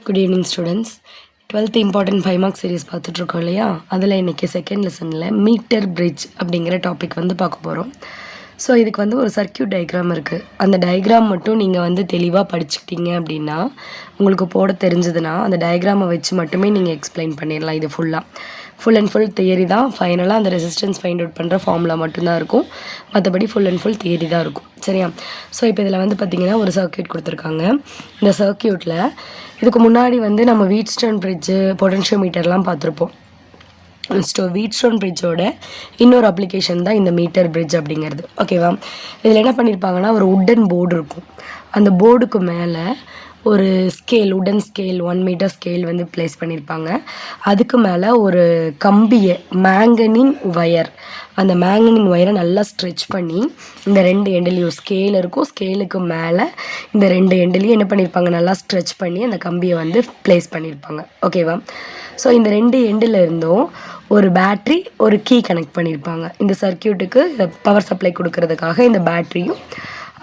Good evening students. 12th important 5 mark series பார்த்துட்ருக்கோம் இல்லையா? அதில் இன்றைக்கி செகண்ட் லெசனில் மீட்டர் பிரிட்ஜ் அப்படிங்கிற டாபிக் பார்க்க போகிறோம். ஸோ இதுக்கு ஒரு சர்க்கியூட் டயக்ராம் இருக்குது. அந்த டயக்ராம் மட்டும் நீங்கள் தெளிவாக படிச்சுக்கிட்டீங்க அப்படின்னா, உங்களுக்கு போட தெரிஞ்சதுன்னா அந்த டயக்ராமை வச்சு மட்டுமே நீங்கள் எக்ஸ்பிளைன் பண்ணிடலாம். இது ஃபுல் அண்ட் ஃபுல் தியரி தான். ஃபைனலாக அந்த ரெசிஸ்டன்ஸ் ஃபைண்ட் அவுட் பண்ணுற ஃபார்முலா மட்டும்தான் இருக்கும். மற்றபடி ஃபுல் அண்ட் ஃபுல் தியரி தான் இருக்கும். சரியா? ஸோ இப்போ இதில் பார்த்திங்கன்னா ஒரு சர்க்கியூட் கொடுத்துருக்காங்க. இந்த சர்க்கியூட்டில் இதுக்கு முன்னாடி நம்ம வீட்ஸ்டோன் பிரிட்ஜு பொட்டன்ஷியோமீட்டர்லாம் பார்த்துருப்போம். வீட்ஸ்டோன் பிரிட்ஜோட இன்னொரு அப்ளிகேஷன் தான் இந்த மீட்டர் பிரிட்ஜ் அப்படிங்கிறது. ஓகேவா? இதில் என்ன பண்ணியிருப்பாங்கன்னா, ஒரு உட்டன் போர்டு இருக்கும். அந்த போர்டுக்கு மேலே ஒரு ஸ்கேல், உடன் ஸ்கேல், 1 மீட்டர் ஸ்கேல் ப்ளேஸ் பண்ணியிருப்பாங்க. அதுக்கு மேலே ஒரு கம்பியை, மேங்கனின் ஒயர், அந்த மேங்கனின் ஒயரை நல்லா ஸ்ட்ரெச் பண்ணி இந்த 2 எண்டுலேயும் ஸ்கேல் இருக்கும். ஸ்கேலுக்கு மேலே இந்த 2 எண்டுலேயும் என்ன பண்ணியிருப்பாங்க, நல்லா ஸ்ட்ரெச் பண்ணி அந்த கம்பியை ப்ளேஸ் பண்ணியிருப்பாங்க. ஓகேவா? ஸோ இந்த 2 எண்டில் இருந்தும் ஒரு பேட்ரி, ஒரு கீ கனெக்ட் பண்ணியிருப்பாங்க. இந்த சர்க்கியூட்டுக்கு பவர் சப்ளை கொடுக்கறதுக்காக இந்த பேட்ரியும்,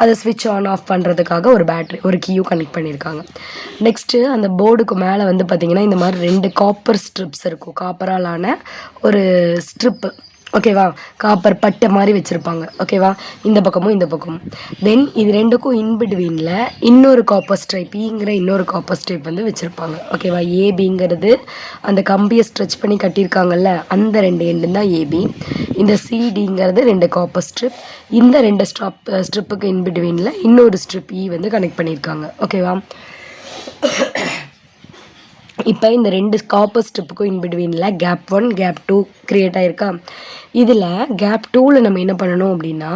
அதை ஸ்விட்ச் ஆன் ஆஃப் பண்ணுறதுக்காக ஒரு பேட்ரி, ஒரு கீயும் கனெக்ட் பண்ணியிருக்காங்க. நெக்ஸ்ட்டு அந்த போர்டுக்கு மேலே பார்த்திங்கன்னா இந்த மாதிரி 2 காப்பர் ஸ்ட்ரிப்ஸ் இருக்கும். காப்பராலான ஒரு ஸ்ட்ரிப்பு. ஓகேவா? காப்பர் பட்டை மாதிரி வச்சுருப்பாங்க. ஓகேவா? இந்த பக்கமும் இந்த பக்கமும். தென் இது ரெண்டுக்கும் இன்பிட்வீனில் இன்னொரு காப்பர் ஸ்ட்ரைப், ஈங்கிற இன்னொரு காப்பர் ஸ்ட்ரைப் வச்சுருப்பாங்க. ஓகேவா? ஏபிங்கிறது அந்த கம்பியை ஸ்ட்ரெச் பண்ணி கட்டியிருக்காங்கல்ல, அந்த 2 எண்டு தான் ஏபி. இந்த சிடிங்கிறது 2 காப்பர் ஸ்ட்ரிப். இந்த 2 ஸ்ட்ரிப்புக்கு இன்பிட்வீனில் இன்னொரு ஸ்ட்ரிப் இ கனெக்ட் பண்ணியிருக்காங்க. ஓகேவா? இப்போ இந்த 2 காப்பர் ஸ்ட்ரிப்புக்கும் இன்பிட்வீனில் கேப் 1, கேப் 2 க்ரியேட் ஆகிருக்கா? இதில் கேப் 2ல் நம்ம என்ன பண்ணணும் அப்படின்னா,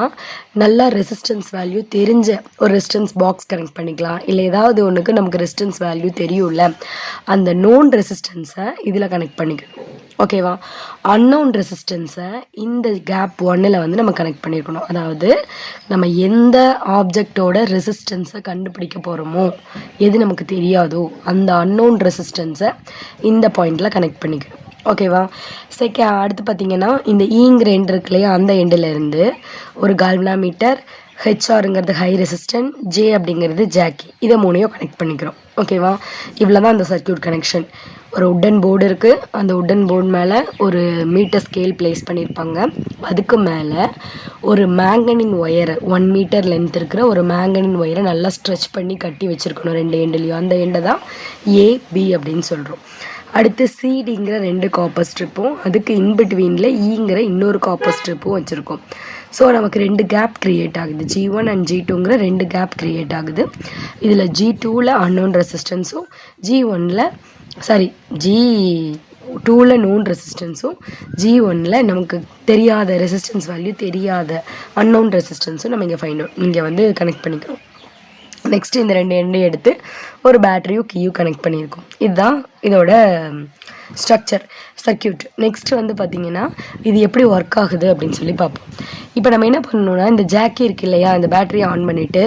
நல்லா ரெசிஸ்டன்ஸ் வேல்யூ தெரிஞ்ச ஒரு ரெசிஸ்டன்ஸ் பாக்ஸ் கனெக்ட் பண்ணிக்கலாம். இல்லை ஏதாவது ஒன்றுக்கு நமக்கு ரெசிஸ்டன்ஸ் வேல்யூ தெரியும்ல, அந்த நோன் ரெசிஸ்டன்ஸை இதில் கனெக்ட் பண்ணிக்கணும். ஓகேவா? அன்னோன் ரெசிஸ்டன்ஸை இந்த கேப் 1ல் நம்ம கனெக்ட் பண்ணியிருக்கணும். அதாவது நம்ம எந்த ஆப்ஜெக்டோட ரெசிஸ்டன்ஸை கண்டுபிடிக்க போகிறோமோ, எது நமக்கு தெரியாதோ அந்த அன்னோன் ரெசிஸ்டன்ஸை இந்த பாயிண்டில் கனெக்ட் பண்ணிக்கணும். ஓகேவா? அடுத்து பார்த்திங்கன்னா, இந்த ஈங்கிற எண்ட் இருக்கு இல்லையா, அந்த எண்டில் இருந்து ஒரு கால்வனாமீட்டர், ஹெச்ஆருங்கிறது ஹை ரெசிஸ்டன்ட், ஜே அப்படிங்கிறது ஜாக்கி, இதை 3ஐயும் கனெக்ட் பண்ணிக்கிறோம். ஓகேவா? இவ்வளோ தான் அந்த சர்க்கியூட் கனெக்ஷன். ஒரு உட்டன் போர்டு இருக்குது. அந்த உட்டன் போர்டு மேலே ஒரு மீட்டர் ஸ்கேல் ப்ளேஸ் பண்ணியிருப்பாங்க. அதுக்கு மேலே ஒரு மேங்கனின் ஒயரை, 1 மீட்டர் லென்த் இருக்கிற ஒரு மேங்கனின் ஒயரை நல்லா ஸ்ட்ரெச் பண்ணி கட்டி வச்சுருக்கணும் 2 எண்டுலேயும். அந்த எண்டை தான் ஏபி அப்படின்னு சொல்கிறோம். அடுத்து சிடிங்கிற 2 காப்பர் ஸ்ட்ரிப்பும், அதுக்கு இன்பிட்வீனில் ஈங்கிற இன்னொரு காப்பர் ஸ்ட்ரிப்பும் வச்சுருக்கோம். ஸோ நமக்கு 2 கேப் க்ரியேட் ஆகுது. G1 அண்ட் G2ங்கிற 2 கேப் க்ரியேட் ஆகுது. இதில் G2ல் அன்னோன் ரெசிஸ்டன்ஸும், G2ல் நோன் ரெசிஸ்டன்ஸும், G1ல் நமக்கு தெரியாத ரெசிஸ்டன்ஸ் வேல்யூ தெரியாத அன்னோன் ரெசிஸ்டன்ஸும் நம்ம இங்கே கனெக்ட் பண்ணிக்கிறோம். நெக்ஸ்ட்டு இந்த 2 எண்டையும் எடுத்து ஒரு பேட்டரியும் கீயும் கனெக்ட் பண்ணியிருக்கோம். இதுதான் இதோட ஸ்ட்ரக்சர், சர்க்கியூட். நெக்ஸ்ட்டு பார்த்திங்கன்னா, இது எப்படி ஒர்க் ஆகுது அப்படின்னு சொல்லி பார்ப்போம். இப்போ நம்ம என்ன பண்ணணும்னா, இந்த ஜாக்கி இருக்கு இல்லையா, இந்த பேட்டரியை ஆன் பண்ணிவிட்டு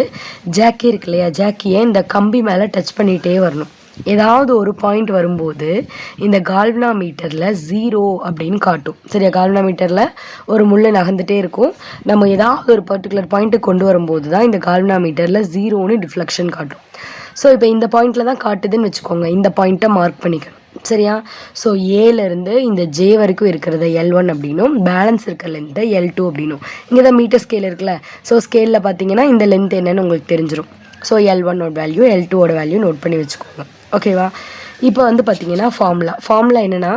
ஜாக்கி இருக்கு இல்லையா, ஜாக்கியை இந்த கம்பி மேலே டச் பண்ணிகிட்டே வரணும். ஏதாவது ஒரு பாயிண்ட் வரும்போது இந்த கால்வனாமீட்டரில் 0 அப்படின்னு காட்டும். சரியா? கால்வனாமீட்டரில் ஒரு முள்ளை நகர்ந்துகிட்டே இருக்கும். நம்ம ஏதாவது ஒரு பர்டிகுலர் பாயிண்ட்டுக்கு கொண்டு வரும்போது தான் இந்த கால்வனாமீட்டரில் 0ன்னு டிஃப்ளெக்ஷன் காட்டும். ஸோ இப்போ இந்த பாயிண்டில் தான் காட்டுதுன்னு வச்சுக்கோங்க. இந்த பாயிண்ட்டை மார்க் பண்ணிக்கணும். சரியா? ஸோ ஏலேருந்து இந்த ஜே வரைக்கும் இருக்கிறத L1 அப்படின்னும், பேலன்ஸ் இருக்கிற லென்த்தை L2 அப்படின்னும். இங்கே தான் மீட்டர் ஸ்கேல் இருக்குல்ல, ஸோ ஸ்கேலில் பார்த்தீங்கன்னா இந்த லென்த் என்னன்னு உங்களுக்கு தெரிஞ்சிடும். ஸோ L1ஓட வேல்யூ, L2ஓட வேல்யூ நோட் பண்ணி வச்சுக்கோங்க. ஓகேவா? இப்போ பார்த்தீங்கன்னா ஃபார்முலா என்னென்னா,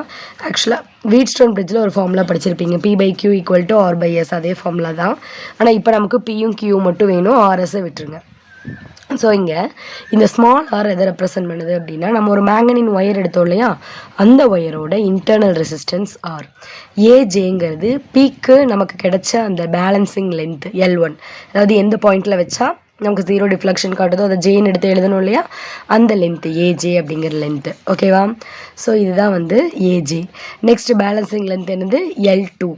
ஆக்சுவலாக வீட்ஸ்டோன் பிரிட்ஜில் ஒரு ஃபார்முலா படிச்சிருப்பீங்க, P/Q = R/S. அதே ஃபார்முலா தான். ஆனால் இப்போ நமக்கு Pயும் Qயும் மட்டும் வேணும், RSஐ விட்டுருங்க. ஸோ இங்கே இந்த ஸ்மால் ஆர் எதை ரெப்ரசன்ட் பண்ணுது அப்படின்னா, நம்ம ஒரு மேங்கனின் ஒயர் எடுத்தோம் இல்லையா, அந்த ஒயரோட இன்டர்னல் ரெசிஸ்டன்ஸ் ஆர். ஏஜேங்கிறது பீக்கு நமக்கு கிடைச்ச அந்த பேலன்சிங் லென்த் L1. அதாவது எந்த பாயிண்டில் வச்சா நமக்கு 0 டிஃப்ளெக்ஷன் காட்டுதோ அதை ஜேன்னு எடுத்து எழுதணும் இல்லையா, அந்த லென்த்து ஏஜே அப்படிங்கிற லென்த்து. ஓகேவா? ஸோ இதுதான் ஏஜே. நெக்ஸ்ட் பேலன்சிங் லென்த் என்னது, L2.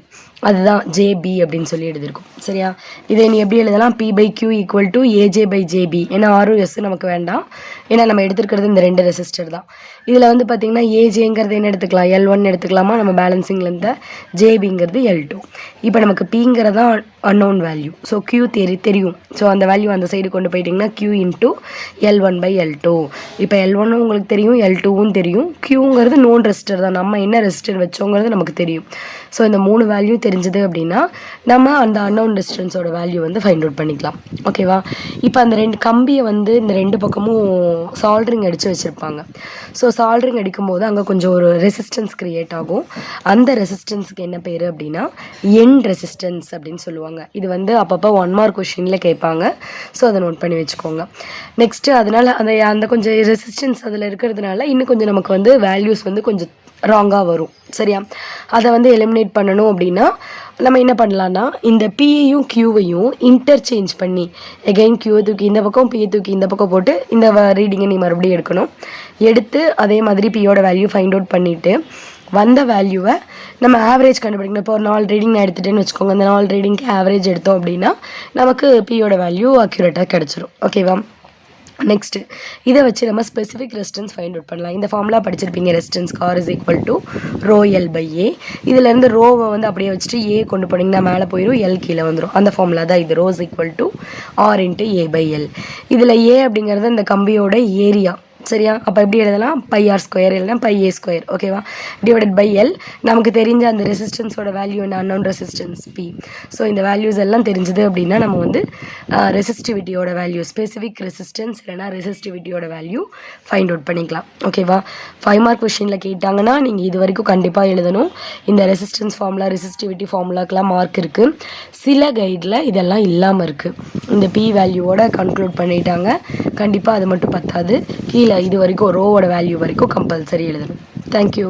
அதுதான் ஜேபி அப்படின்னு சொல்லி எழுதியிருக்கும். சரியா? இதை நீ எப்படி எழுதலாம்? P/Q equal to AJ/JB. ஏன்னா ஆரும் எஸ் நமக்கு வேண்டாம். ஏன்னா நம்ம எடுத்துருக்கிறது இந்த 2 ரெசிஸ்டர் தான். இதில் வந்து பார்த்திங்கன்னா ஏஜேங்கிறது என்ன எடுத்துக்கலாம்? L1 எடுத்துக்கலாமா? நம்ம பேலன்சிங்கில் இருந்த ஜேபிங்கிறது L2. இப்போ நமக்கு பிங்கிறதான் அன்னோன் வேல்யூ. ஸோ Q தெரியும். ஸோ அந்த வேல்யூ அந்த சைடு கொண்டு போயிட்டிங்கன்னா Q இன்ட்டு L1/L2. இப்போ L1ம் உங்களுக்கு தெரியும், L2வும் தெரியும். Qங்கிறது நோன் ரெசிஸ்டர் தான். நம்ம என்ன ரெசிஸ்டர் வச்சோங்கிறது நமக்கு தெரியும். ஸோ இந்த 3 வேல்யூ தெரிஞ்சது அப்படின்னா நம்ம அந்த அன்னோன் ரெசிஸ்டன்ஸோட வேல்யூ வந்து ஃபைண்ட் அவுட் பண்ணிக்கலாம். ஓகேவா? இப்போ அந்த 2 கம்பியை வந்து இந்த 2 பக்கமும் சால்ட்ரிங் அடித்து வச்சுருப்பாங்க. ஸோ சால்ட்ரிங் அடிக்கும்போது அங்கே கொஞ்சம் ஒரு ரெசிஸ்டன்ஸ் க்ரியேட் ஆகும். அந்த ரெசிஸ்டன்ஸுக்கு என்ன பேர் அப்படின்னா எண்ட் ரெசிஸ்டன்ஸ் அப்படின்னு சொல்லுவாங்க. இது வந்து அப்பப்போ 1 மார்க் கொஷினில் கேட்பாங்க. ஸோ அதை நோட் பண்ணி வச்சுக்கோங்க. நெக்ஸ்ட்டு அதனால் அந்த கொஞ்சம் ரெசிஸ்டன்ஸ் அதில் இருக்கிறதுனால இன்னும் கொஞ்சம் நமக்கு வந்து வேல்யூஸ் வந்து கொஞ்சம் ராங்காக வரும். சரியா? அதை வந்து எலிமினேட் பண்ணணும் அப்படின்னா நம்ம என்ன பண்ணலான்னா இந்த பியையும் கியூவையும் இன்டர்சேஞ்ச் பண்ணி எகைன் கியூவை தூக்கி இந்த பக்கம் பியை தூக்கி இந்த பக்கம் போட்டு இந்த ரீடிங்கை நீ மறுபடியும் எடுக்கணும். எடுத்து அதே மாதிரி பியோட வேல்யூ ஃபைண்ட் அவுட் பண்ணிவிட்டு வந்த வேல்யூவை நம்ம ஆவரேஜ் கண்டுபிடிக்கணும். இப்போ ஒரு 4 ரீடிங் நான் எடுத்துகிட்டேன்னு வச்சுக்கோங்க. அந்த 4 ரீடிங்க்கு ஆவரேஜ் எடுத்தோம் அப்படின்னா நமக்கு பியோட வேல்யூ அக்யூரேட்டாக கிடச்சிரும். ஓகேவா? நெக்ஸ்ட்டு இதை வச்சு நம்ம ஸ்பெசிஃபிக் ரெசிஸ்டன்ஸ் ஃபைண்ட் அவுட் பண்ணலாம். இந்த ஃபார்முலா படிச்சிருப்பீங்க. ரெசிஸ்டன்ஸ் கார் is equal to rho L/A. இதுலேருந்து ரோவை வந்து அப்படியே வச்சுட்டு ஏ கொண்டு போனீங்கன்னா மேலே போயிடும், எல் கீழே வந்துடும். அந்த ஃபார்முலா தான் இது. Rho is equal to R into A/L. இதில் ஏ அப்படிங்கிறது இந்த கம்பியோட ஏரியா. சரியா? அப்போ எப்படி எழுதலாம்? πr² இல்லைனா πa². ஓகேவா? Divided by L. நமக்கு தெரிஞ்ச அந்த ரெசிஸ்டன்ஸோட வேல்யூ என்ன? Unknown resistance P. ஸோ இந்த வேல்யூஸ் எல்லாம் தெரிஞ்சது அப்படின்னா நம்ம வந்து ரெசிஸ்டிவிட்டியோட வேல்யூ, ஸ்பெசிஃபிக் ரெசிஸ்டன்ஸ் இல்லைனா ரெசிஸ்டிவிட்டியோட வேல்யூ ஃபைண்ட் அவுட் பண்ணிக்கலாம். ஓகேவா? 5 மார்க் கொஷினில் கேட்டாங்கன்னா நீங்கள் இது வரைக்கும் கண்டிப்பாக எழுதணும். இந்த ரெசிஸ்டன்ஸ் ஃபார்முலா, ரெசிஸ்டிவிட்டி ஃபார்முலாக்கெலாம் மார்க் இருக்குது. சில கைடில் இதெல்லாம் இல்லாமல் இருக்குது. இந்த பி வேல்யூவோட கன்க்ளூட் பண்ணிட்டாங்க. கண்டிப்பாக அது மட்டும் பத்தாது. கீழே இது வரைக்கும் ரோவோட வேல்யூ வரைக்கும் கம்பல்சரி எழுதணும். தேங்க்யூ.